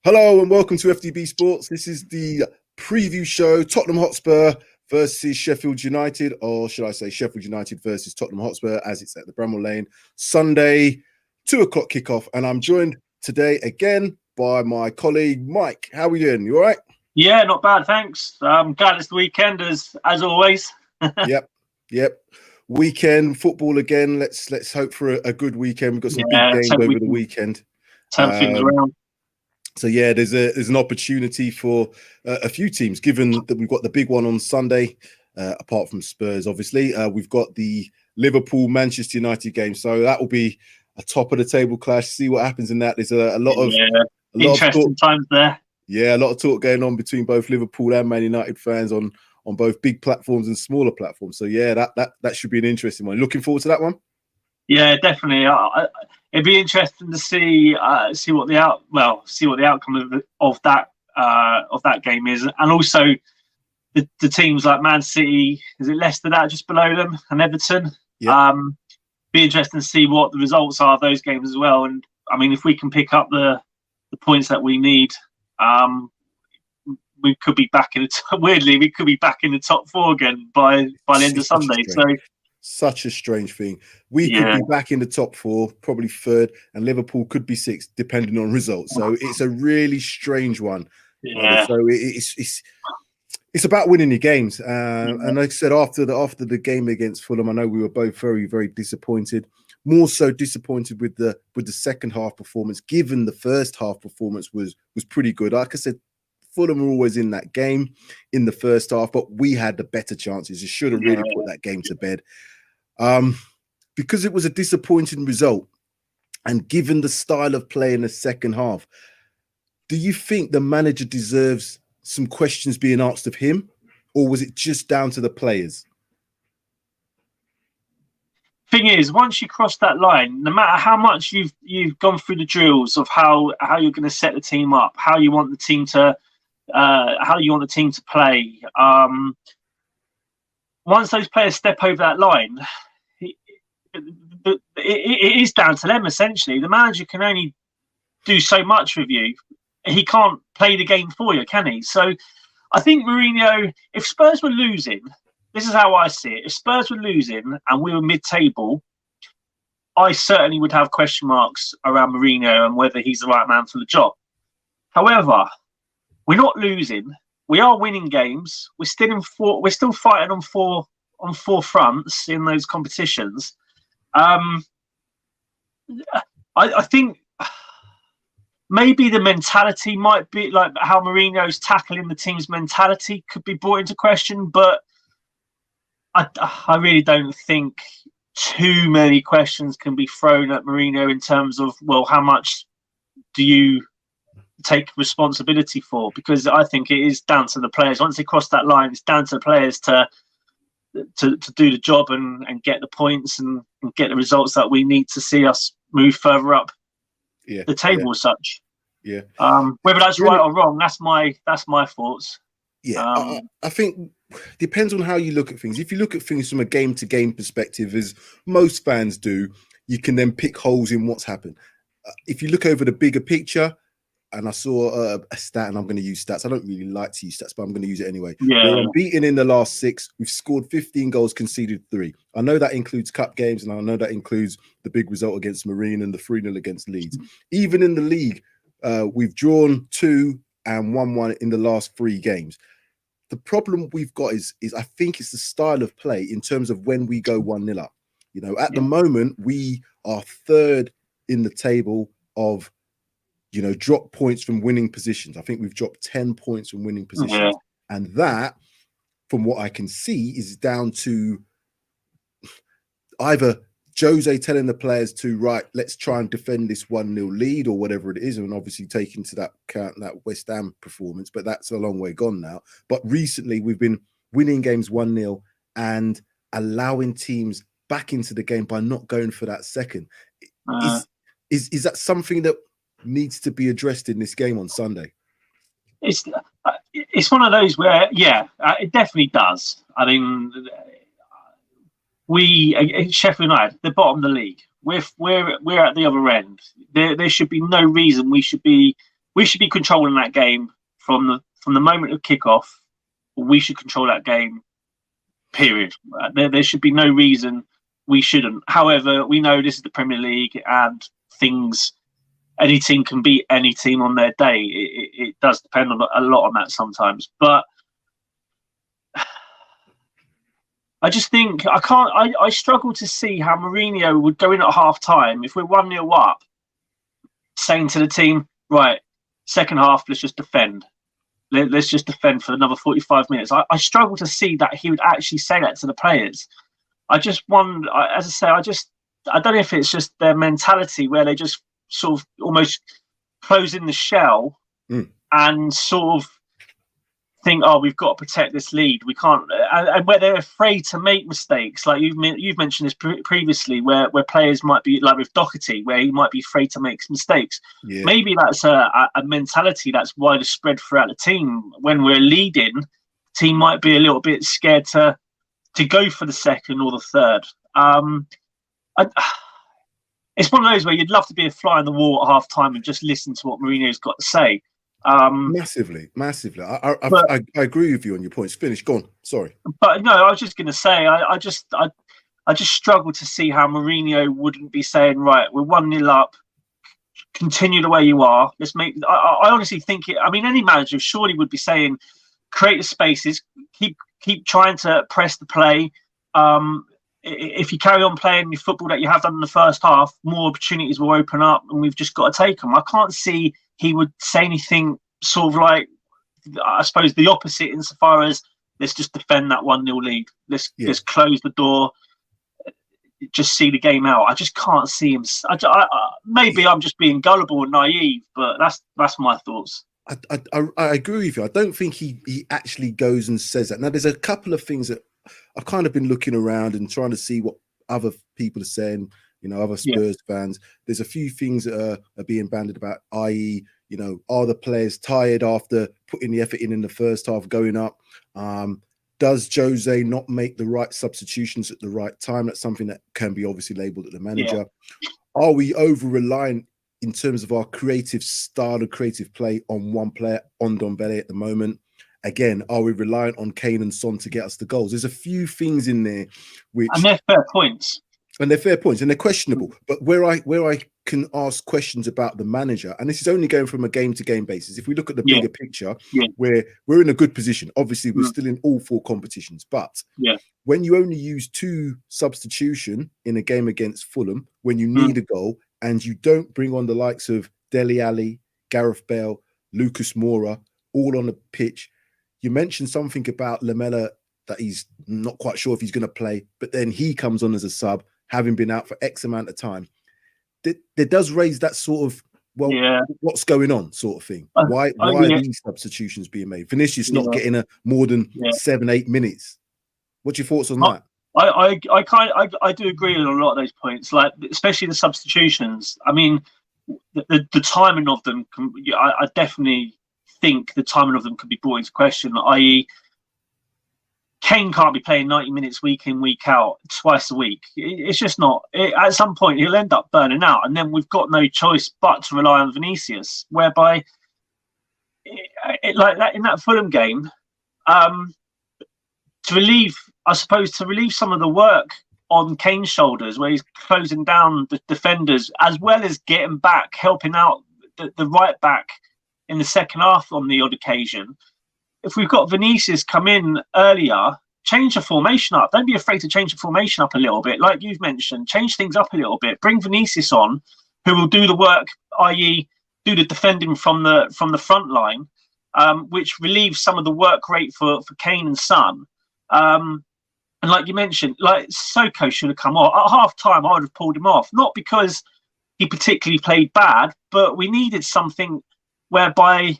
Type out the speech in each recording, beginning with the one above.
Hello and welcome to FTB Sports. This is the preview show, Tottenham Hotspur versus Sheffield United, or should I say Sheffield United versus Tottenham Hotspur, as it's at the Bramell Lane, Sunday, 2 o'clock kickoff. And I'm joined today again by my colleague, Mike. How are we doing? You all right? Yeah, not bad, thanks. I'm glad it's the weekend, as always. Yep. Weekend football again. Let's hope for a good weekend. We've got some big games over the weekend. Turn things around. So yeah, there's an opportunity for a few teams, given that we've got the big one on Sunday, apart from Spurs, obviously. We've got the Liverpool-Manchester United game, so that will be a top of the table clash. See what happens in that. There's a lot of interesting times there. Yeah, a lot of talk going on between both Liverpool and Man United fans on both big platforms and smaller platforms. So yeah, that should be an interesting one. Looking forward to that one. Yeah, definitely. It'd be interesting to see what the outcome of that game is, and also the teams like Man City. Is it Leicester that are just below them, and Everton? Yeah. Be interesting to see what the results are of those games as well. And I mean, if we can pick up the points that we need, we could be back in the top 4 again by the end of Sunday. Such a strange thing. We could be back in the top 4, probably 3rd, and Liverpool could be 6th, depending on results. So it's a really strange one. Yeah. So it's about winning your games. And like I said, after the game against Fulham, I know we were both very, very disappointed. More so disappointed with the second half performance, given the first half performance was pretty good. Like I said, Fulham were always in that game in the first half, but we had the better chances. You should have really put that game to bed. Because it was a disappointing result, and given the style of play in the second half, do you think the manager deserves some questions being asked of him, or was it just down to the players? Thing is, once you cross that line, no matter how much you've gone through the drills of how you're going to set the team up, how you want the team to play, once those players step over that line, it is down to them, essentially. The manager can only do so much with you. He can't play the game for you, can he? So I think Mourinho, if Spurs were losing, this is how I see it. If Spurs were losing and we were mid-table, I certainly would have question marks around Mourinho and whether he's the right man for the job. However, we're not losing. We are winning games. We're still fighting on four fronts in those competitions. I think maybe the mentality might be like how Mourinho's tackling the team's mentality could be brought into question, but I really don't think too many questions can be thrown at Mourinho in terms of, well, how much do you take responsibility for? Because I think it is down to the players. Once they cross that line, it's down to the players to do the job and get the points and get the results that we need to see us move further up the table as such. Yeah. Whether that's right or wrong, that's my thoughts. Yeah, I think depends on how you look at things. If you look at things from a game-to-game perspective, as most fans do, you can then pick holes in what's happened. If you look over the bigger picture, and I saw a stat, and I'm going to use stats. I don't really like to use stats, but I'm going to use it anyway. Yeah. We're unbeaten in the last 6. We've scored 15 goals, conceded 3. I know that includes cup games, and I know that includes the big result against Marine and the 3-0 against Leeds. Even in the league, we've drawn 2 and won 1 in the last 3 games. The problem we've got is I think it's the style of play in terms of when we go 1-0 up. You know, at the moment, we are 3rd in the table of, you know, drop points from winning positions. I think we've dropped 10 points from winning positions. Yeah. And that, from what I can see, is down to either Jose telling the players to, right, let's try and defend this 1-0 lead or whatever it is, and obviously taking to that account that West Ham performance, but that's a long way gone now. But recently we've been winning games 1-0 and allowing teams back into the game by not going for that second. Is that something that needs to be addressed in this game on Sunday? It's one of those where, it definitely does. I mean, Sheffield United, they're bottom of the league. We're at the other end. There should be no reason we should be we should be controlling that game from the moment of kickoff. We should control that game. Period. There should be no reason we shouldn't. However, we know this is the Premier League, and any team can beat any team on their day. It does depend on a lot on that sometimes, but I just think I struggle to see how Mourinho would go in at half time if we're 1-0 up, saying to the team, right, second half, let's just defend. Let's just defend for another 45 minutes. I struggle to see that he would actually say that to the players. I just wonder, as I say, I don't know if it's just their mentality where they just sort of almost close in the shell and sort of think, oh, we've got to protect this lead. We can't, and where they're afraid to make mistakes, like you've mentioned this previously, where players might be like with Doherty, where he might be afraid to make mistakes. Yeah. Maybe that's a mentality that's widespread throughout the team. When we're leading, the team might be a little bit scared to go for the second or the third. It's one of those where you'd love to be a fly on the wall at half time and just listen to what Mourinho's got to say. Massively. I agree with you on your points. Finish. Go on. Sorry. But no, I was just going to say, I just struggle to see how Mourinho wouldn't be saying, right, we're 1-0 up, continue the way you are. Let's make. I honestly think it. I mean, any manager surely would be saying, create the spaces, keep trying to press the play. If you carry on playing your football that you have done in the first half, more opportunities will open up, and we've just got to take them. I can't see he would say anything sort of like, I suppose, the opposite insofar as let's just defend that 1-0 lead. Let's close the door, just see the game out. I just can't see him. Maybe I'm just being gullible and naive, but that's my thoughts. I agree with you. I don't think he actually goes and says that. Now, there's a couple of things that I've kind of been looking around and trying to see what other people are saying, other Spurs fans. There's a few things that are being bandied about, i.e., are the players tired after putting the effort in the first half, going up? Does Jose not make the right substitutions at the right time? That's something that can be obviously labelled at the manager. Yeah. Are we over-reliant in terms of our creative style of creative play on one player, on Ndombele at the moment? Again, are we reliant on Kane and Son to get us the goals? There's a few things in there which... And they're fair points. And they're fair points, and they're questionable. But where I can ask questions about the manager, and this is only going from a game-to-game basis. If we look at the bigger picture, where we're in a good position. Obviously, we're still in all 4 competitions. But when you only use 2 substitution in a game against Fulham, when you need a goal, and you don't bring on the likes of Dele Alli, Gareth Bale, Lucas Moura, all on the pitch. You mentioned something about Lamela that he's not quite sure if he's going to play, but then he comes on as a sub, having been out for X amount of time. There does raise that sort of, what's going on sort of thing. Why are these substitutions being made? Vinicius not getting more than 7-8 minutes. What's your thoughts on that? I do agree on a lot of those points, like especially the substitutions. I mean, the timing of them, I definitely think the timing of them could be brought into question, i.e. Kane can't be playing 90 minutes week in, week out, twice a week. It's just not. At some point, he'll end up burning out, and then we've got no choice but to rely on Vinicius, whereby, like that in that Fulham game, to relieve some of the work on Kane's shoulders, where he's closing down the defenders, as well as getting back, helping out the right back in the second half on the odd occasion. If we've got Vinicius come in earlier, change the formation up. Don't be afraid to change the formation up a little bit. Like you've mentioned, change things up a little bit. Bring Vinicius on, who will do the work, i.e. do the defending from the front line, which relieves some of the work rate for Kane and Son. And like you mentioned, like Soko should have come off. At half time, I would have pulled him off. Not because he particularly played bad, but we needed something whereby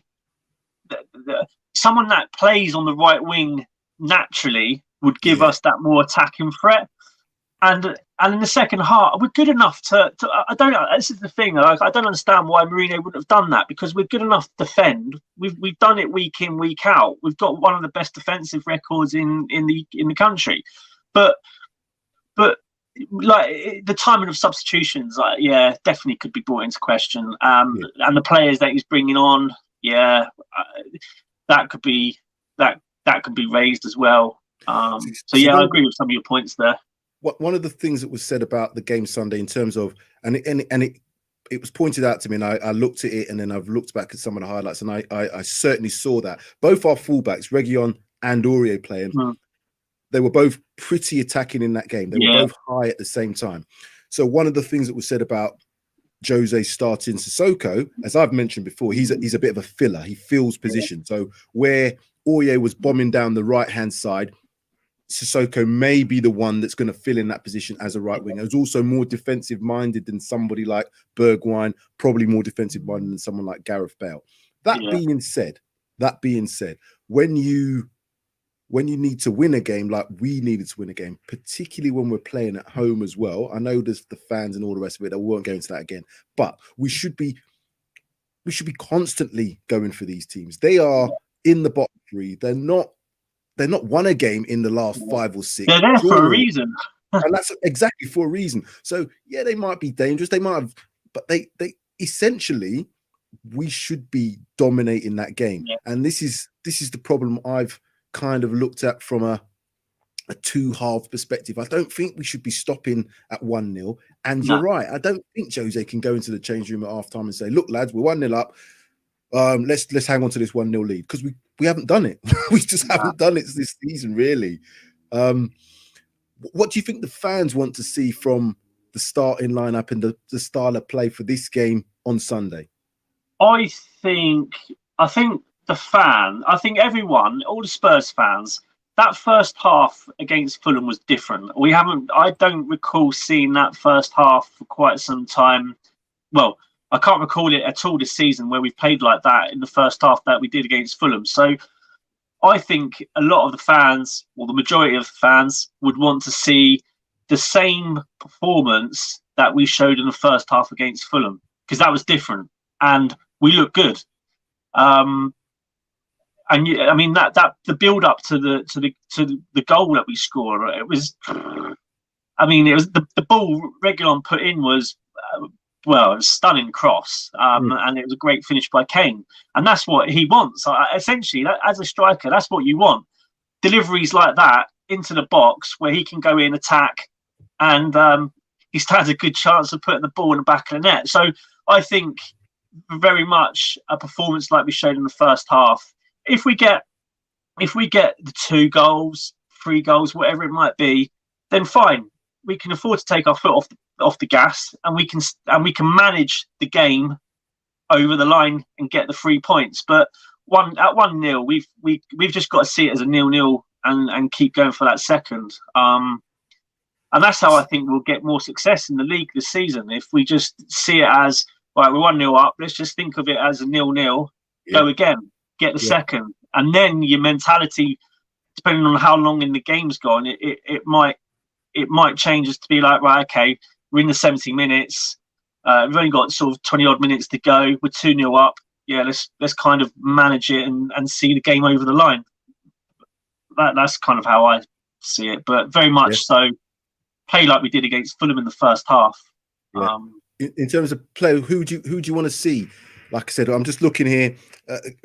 someone that plays on the right wing naturally would give us that more attacking threat. And in the second half, we're good enough to I don't know. This is the thing. I don't understand why Mourinho wouldn't have done that, because we're good enough to defend. We've done it week in, week out. We've got one of the best defensive records in the country. But the timing of substitutions, yeah, definitely could be brought into question. And the players that he's bringing on, yeah, that could be raised as well. So yeah, I agree with some of your points there. One of the things that was said about the game Sunday in terms of, and it was pointed out to me, and I looked at it, and then I've looked back at some of the highlights, and I certainly saw that both our fullbacks, Reguilon and Aurier, playing, they were both pretty attacking in that game. They were both high at the same time. So one of the things that was said about Jose starting Sissoko, as I've mentioned before, he's a bit of a filler. He fills position. So where Aurier was bombing down the right-hand side, Sissoko may be the one that's going to fill in that position as a right winger. He's also more defensive-minded than somebody like Bergwijn, probably more defensive-minded than someone like Gareth Bale. That being said, when you need to win a game like we needed to win a game, particularly when we're playing at home as well, I know there's the fans and all the rest of it. I won't go into that again, but we should be constantly going for these teams. They are in the bottom three. They're not won a game in the last 5 or 6. They're there for a reason. And that's exactly for a reason. So yeah, they might be dangerous. They might have, but they essentially, we should be dominating that game. Yeah. And this is the problem I've kind of looked at from a two-half perspective. I don't think we should be stopping at 1-0. And you're right. I don't think Jose can go into the change room at half-time and say, look, lads, we're 1-0 up. Let's hang on to this 1-0 lead, because we haven't done it. We just haven't done it this season, really. What do you think the fans want to see from the starting lineup and the style of play for this game on Sunday? I think everyone, all the Spurs fans, that first half against Fulham was different. I don't recall seeing that first half for quite some time. Well, I can't recall it at all this season where we played like that in the first half that we did against Fulham. So I think a lot of the fans, or the majority of the fans, would want to see the same performance that we showed in the first half against Fulham, because that was different and we looked good. And I mean that the build up to the goal that we scored, it was the ball Reguilon put in was. It was a stunning cross, and it was a great finish by Kane. And that's what he wants. Essentially, as a striker, that's what you want. Deliveries like that into the box where he can go in, attack, and he stands a good chance of putting the ball in the back of the net. So I think very much a performance like we showed in the first half. If we get the 2 goals, 3 goals, whatever it might be, then fine. We can afford to take our foot off the gas, and we can manage the game over the line and get the 3 points. But at 1-0, we've just got to see it as a 0-0 and keep going for that second. And that's how I think we'll get more success in the league this season. If we just see it as, right, we're 1-0 up, let's just think of it as a 0-0, go again, get the second, and then your mentality, depending on how long in the game's gone, it might change us to be like, right, okay, we're in the 70 minutes. We've only got sort of 20 odd minutes to go. We're 2-0 up. Yeah, let's kind of manage it and see the game over the line. That's kind of how I see it. But very much so, play like we did against Fulham in the first half. Yeah. In terms of play, who do you want to see? Like I said, I'm just looking here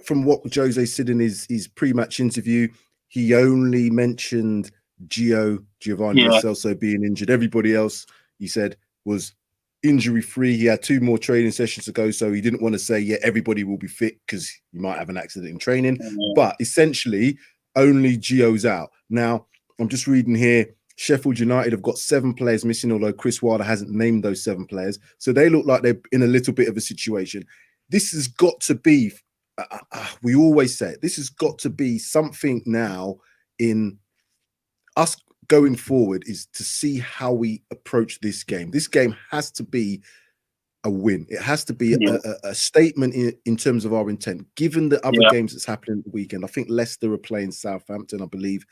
from what Jose said in his pre-match interview. He only mentioned Giovanni Lo Celso being injured. Everybody else, he said, was injury-free. He had 2 more training sessions to go, so he didn't want to say, everybody will be fit because you might have an accident in training. But essentially, only Gio's out. Now, I'm just reading here, Sheffield United have got 7 players missing, although Chris Wilder hasn't named those 7 players. So they look like they're in a little bit of a situation. This has got to be, we always say it, this has got to be something now in us going forward, is to see how we approach this game. This game has to be a win. It has to be a statement in terms of our intent, given the other games that's happening the weekend. I think Leicester are playing Southampton, I believe.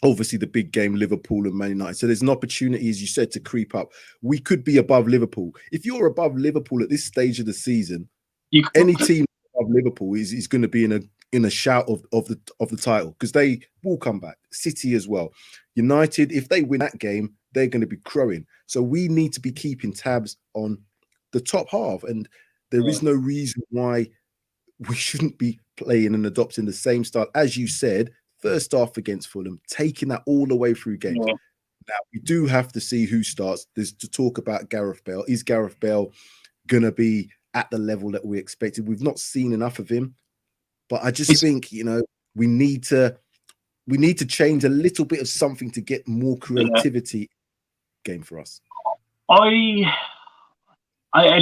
Obviously the big game, Liverpool and Man United. So there's an opportunity, as you said, to creep up. We could be above Liverpool. If you're above Liverpool at this stage of the season, any team above Liverpool is going to be in in a shout of the title, because they will come back. City as well. United, if they win that game, they're going to be crowing. So we need to be keeping tabs on the top half, and there is no reason why we shouldn't be playing and adopting the same style as you said. First half against Fulham, taking that all the way through games. Yeah. Now we do have to see who starts. There's to talk about Gareth Bale. Is Gareth Bale gonna be at the level that we expected? We've not seen enough of him, but I just think, you know, we need to change a little bit of something to get more creativity game for us. And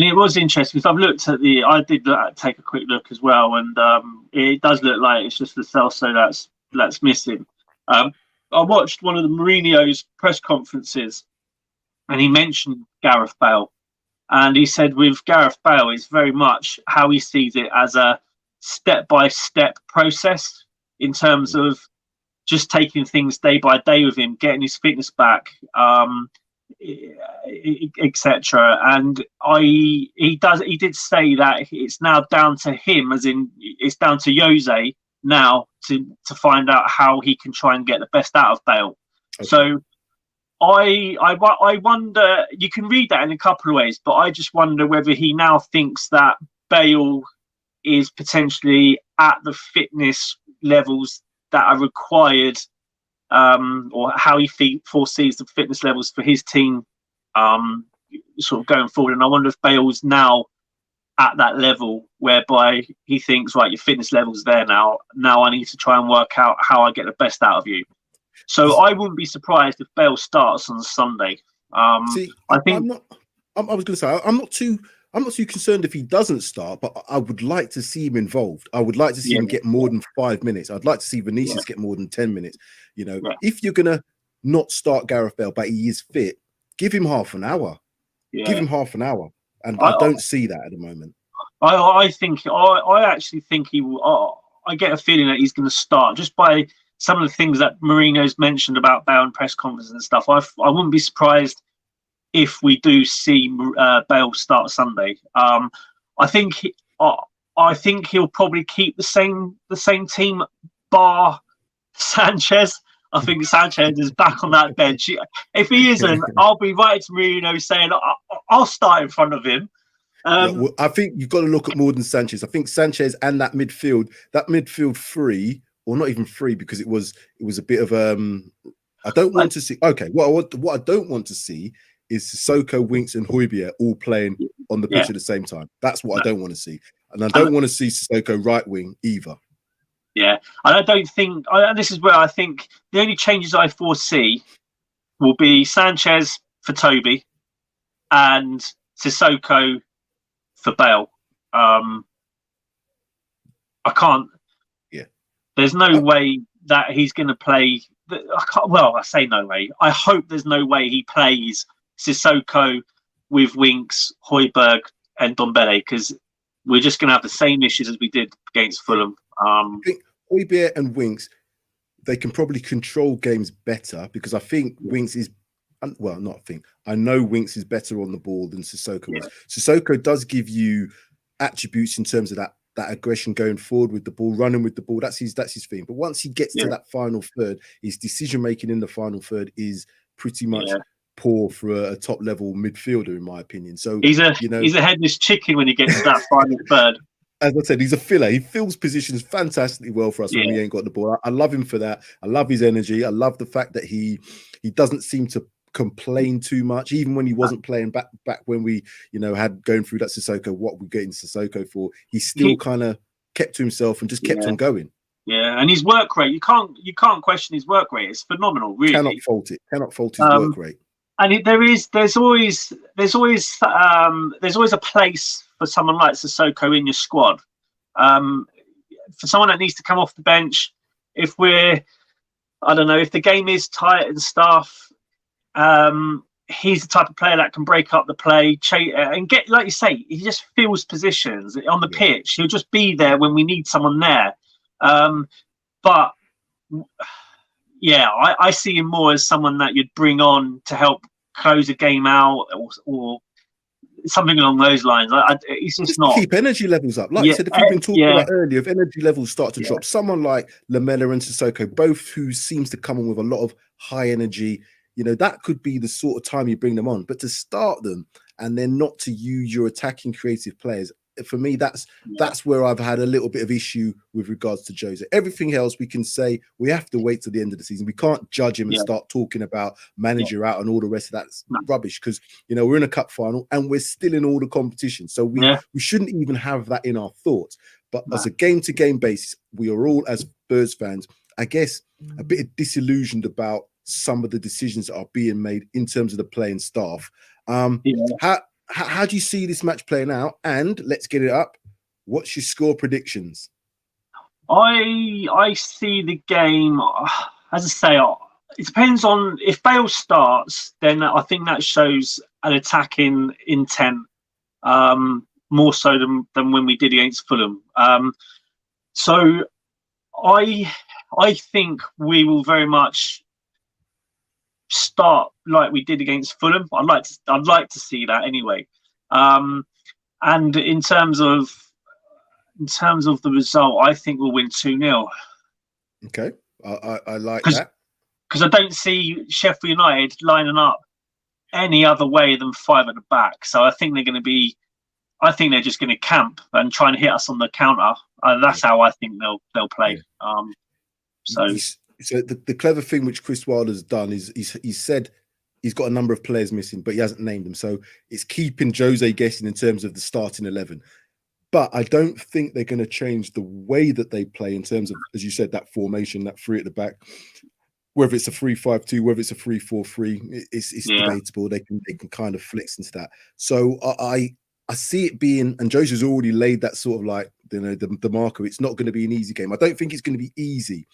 it was interesting because I've looked at I did take a quick look as well, and it does look like it's just the Celso that's missing. I watched one of the Mourinho's press conferences, and he mentioned Gareth Bale, and he said with Gareth Bale, it's very much how he sees it as a step-by-step process in terms of just taking things day by day with him, getting his fitness back, etc. And he did say that it's now down to him, as in it's down to Jose now to find out how he can try and get the best out of Bale. Okay. So I wonder, you can read that in a couple of ways, but I just wonder whether he now thinks that Bale is potentially at the fitness levels that are required, or how he foresees the fitness levels for his team sort of going forward. And I wonder if Bale's now at that level whereby he thinks, right, your fitness level's there now. Now I need to try and work out how I get the best out of you. So I wouldn't be surprised if Bale starts on Sunday. I was going to say I'm not too concerned if he doesn't start, but I would like to see him involved. I would like to see him get more than 5 minutes. I'd like to see Vinicius get more than 10 minutes. You know, if you're going to not start Gareth Bale, but he is fit, give him half an hour. Give him half an hour. And I don't see that at the moment. I actually think he will. I get a feeling that he's going to start just by some of the things that Mourinho's mentioned about Bale and press conferences and stuff. I wouldn't be surprised if we do see Bale start Sunday. I think he'll probably keep the same team bar Sanchez. I think Sanchez is back on that bench. If he isn't, I'll be right to Mourinho saying I'll start in front of him. I think you've got to look at more than Sanchez. I think Sanchez and that midfield three, or not even three, because it was a bit of I don't want to see. Okay, what I don't want to see is Sissoko, Winks, and Hojbjerg all playing on the pitch at the same time. That's what I don't want to see, and I don't want to see Sissoko right wing either. Yeah, and I don't think, and this is where I think the only changes I foresee will be Sanchez for Toby and Sissoko for Bale. I can't. Yeah. There's no way that he's going to play. I say no way. I hope there's no way he plays Sissoko with Winks, Hojbjerg, and Dombele, because we're just going to have the same issues as we did against Fulham. I think Hojbjerg and Winks, they can probably control games better, because I think Winks is, well, not I think, I know Winks is better on the ball than Sissoko is. Sissoko does give you attributes in terms of that aggression going forward with the ball, running with the ball. That's his thing. But once he gets to that final third, his decision making in the final third is pretty much poor for a top level midfielder, in my opinion. So he's a headless chicken when he gets to that final third. As I said, he's a filler. He fills positions fantastically well for us when he ain't got the ball. I love him for that. I love his energy. I love the fact that he doesn't seem to complain too much, even when he wasn't playing back when we, had going through that Sissoko, what we're getting Sissoko for. He still kind of kept to himself and just kept on going. Yeah, and his work rate, you can't question his work rate. It's phenomenal, really. Cannot fault his work rate. And there's always a place for someone like Sissoko in your squad. For someone that needs to come off the bench, if the game is tight and stuff, he's the type of player that can break up the play and get, like you say, he just fills positions on the pitch. He'll just be there when we need someone there. But I see him more as someone that you'd bring on to help close a game out, or something along those lines. It's just to not. keep energy levels up. Like I said, if we've been talking about earlier, if energy levels start to drop, someone like Lamela and Sissoko, both who seems to come in with a lot of high energy, that could be the sort of time you bring them on. But to start them and then not to use your attacking creative players, for me, that's where I've had a little bit of issue with regards to Jose. Everything else we can say, we have to wait till the end of the season. We can't judge him and start talking about manager out and all the rest of that's rubbish, because we're in a cup final and we're still in all the competition. So we shouldn't even have that in our thoughts. But as a game-to-game basis, we are all, as Spurs fans, I guess, a bit disillusioned about some of the decisions that are being made in terms of the playing staff. How do you see this match playing out? And let's get it up. What's your score predictions? I see the game, as I say, it depends on if Bale starts, then I think that shows an attacking intent more so than when we did against Fulham. So I think we will very much start like we did against Fulham. I'd like to see that anyway. And in terms of the result, I think we'll win 2-0. Okay, I like that, because I don't see Sheffield United lining up any other way than 5 at the back. So I think they're just going to camp and try and hit us on the counter. That's how I think they'll play. So the clever thing which Chris Wilder's done is he's said he's got a number of players missing, but he hasn't named them. So it's keeping Jose guessing in terms of the starting 11. But I don't think they're going to change the way that they play in terms of, as you said, that formation, that 3 at the back. Whether it's a 3-5-2, whether it's a 3-4-3, it's debatable. They can kind of flex into that. So I see it being, and Jose's already laid that sort of like the marker. It's not going to be an easy game. I don't think it's going to be easy.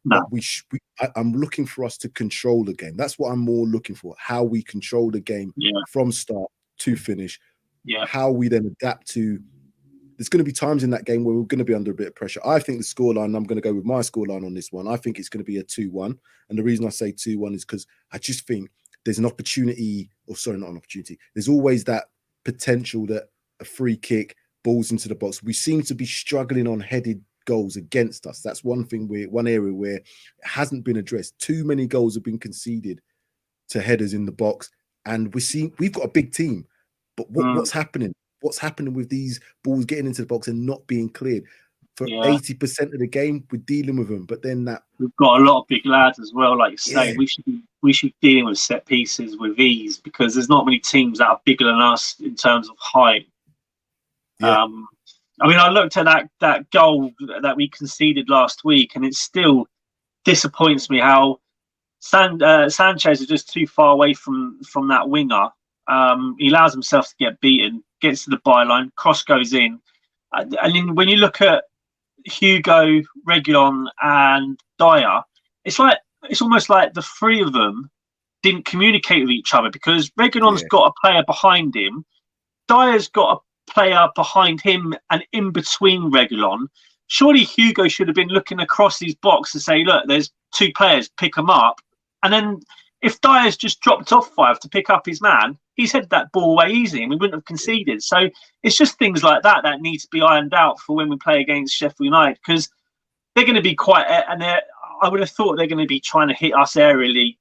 No. But I'm looking for us to control the game. That's what I'm more looking for. How we control the game from start to finish. Yeah. How we then adapt to. There's going to be times in that game where we're going to be under a bit of pressure. I think the scoreline, I'm going to go with my scoreline on this one. I think it's going to be a 2-1. And the reason I say 2-1 is because I just think there's an opportunity, or sorry, not an opportunity. There's always that potential that a free kick, balls into the box. We seem to be struggling on headed goals against us. That's one area where it hasn't been addressed. Too many goals have been conceded to headers in the box, and we've got a big team, but what's happening? What's happening with these balls getting into the box and not being cleared? For 80% of the game, we're dealing with them, but then we've got a lot of big lads as well. Like you say, we should be dealing with set pieces with ease, because there's not many teams that are bigger than us in terms of height. I mean, I looked at that goal that we conceded last week, and it still disappoints me how Sanchez is just too far away from that winger. He allows himself to get beaten, gets to the byline, cross goes in. And then when you look at Hugo, Reguilon and Dyer, it's almost like the 3 of them didn't communicate with each other, because Reguilon's got a player behind him, Dyer's got a player behind him and in between Reguilon. Surely Hugo should have been looking across his box and say, look, there's 2 players, pick them up. And then if Dyer's just dropped off 5 to pick up his man, he's headed that ball away easy and we wouldn't have conceded. So it's just things like that need to be ironed out for when we play against Sheffield United, because they're going to be quite, and I would have thought they're going to be trying to hit us aerially,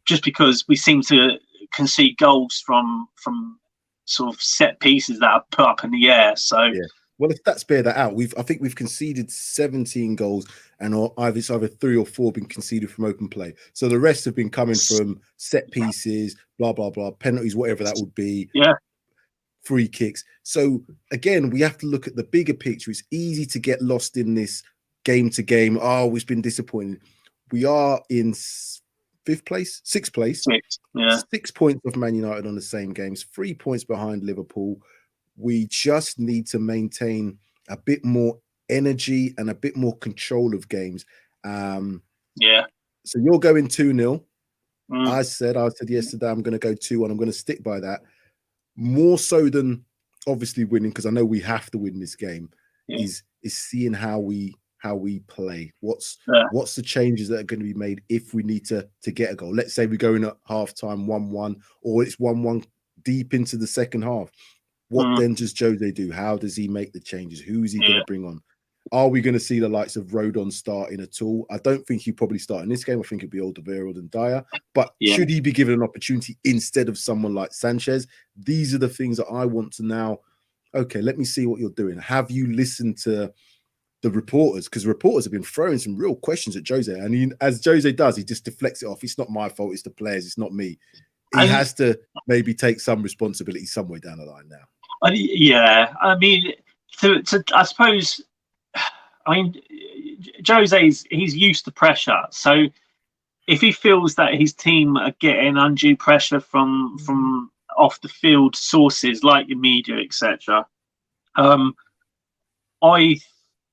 just because we seem to concede goals from sort of set pieces that are put up in the air. So well, if stats bear that out, I think we've conceded 17 goals, and it's either 3 or 4 been conceded from open play. So the rest have been coming from set pieces, blah blah blah, penalties, whatever that would be. Free kicks. So again, we have to look at the bigger picture. It's easy to get lost in this game to game. Oh, we've been disappointed. We are in 6th place. 6 points of Man United on the same games, 3 points behind Liverpool. We just need to maintain a bit more energy and a bit more control of games. So you're going 2-0. I said yesterday I'm going to go 2-1. I'm going to stick by that. More so than obviously winning, because I know we have to win this game, is seeing how we play. What's the changes that are going to be made if we need to get a goal? Let's say we go in at half time 1-1, or it's 1-1 deep into the second half. What then does Jose do? How does he make the changes? Who is he going to bring on? Are we going to see the likes of Rodon starting at all? I don't think he'll probably start in this game. I think it'll be Alderweireld and Dyer. But should he be given an opportunity instead of someone like Sanchez? These are the things that I want to now. Okay, let me see what you're doing. Have you listened to the reporters? Because reporters have been throwing some real questions at Jose. And as Jose does, he just deflects it off. It's not my fault. It's the players. It's not me. He has to maybe take some responsibility somewhere down the line now. Yeah, I mean, I suppose, Jose's he's used to pressure. So if he feels that his team are getting undue pressure from off the field sources like the media, etc., I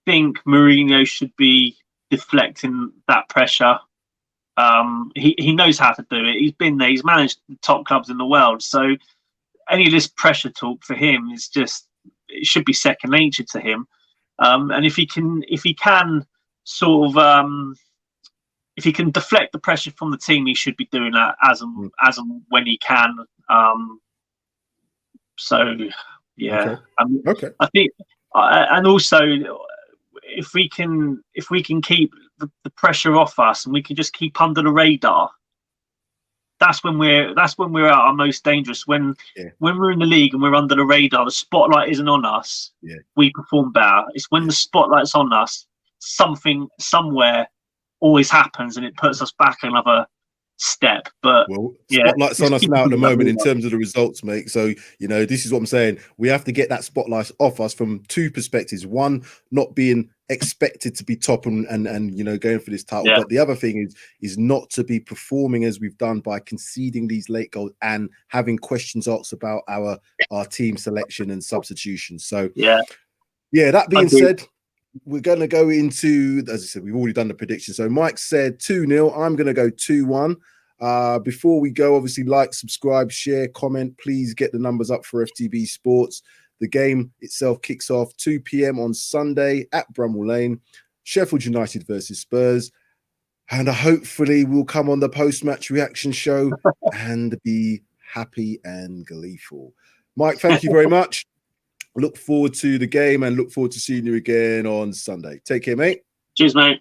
think Mourinho should be deflecting that pressure. He knows how to do it. He's been there. He's managed the top clubs in the world. So any of this pressure talk for him is it should be second nature to him. And if he can deflect the pressure from the team, he should be doing that as and when he can. So yeah, okay. I think, and also if we can keep the pressure off us and we can just keep under the radar, that's when we're at our most dangerous. When we're in the league and we're under the radar, the spotlight isn't on us. We perform better. It's when the spotlight's on us, something somewhere always happens and it puts us back another step. But spotlight's on us now at the moment in terms of the results, mate. So this is what I'm saying. We have to get that spotlight off us from two perspectives. One, not being expected to be top and going for this title, but the other thing is not to be performing as we've done by conceding these late goals and having questions asked about our team selection and substitution. So that being said, we're going to go into, as I said, we've already done the prediction. So Mike said 2-0. I'm going to go 2-1. Before we go, obviously, like, subscribe, share, comment. Please get the numbers up for FTB Sports. The game itself kicks off 2 p.m. on Sunday at Bramell Lane. Sheffield United versus Spurs. And hopefully we'll come on the post-match reaction show and be happy and gleeful. Mike, thank you very much. Look forward to the game and look forward to seeing you again on Sunday. Take care, mate. Cheers, mate.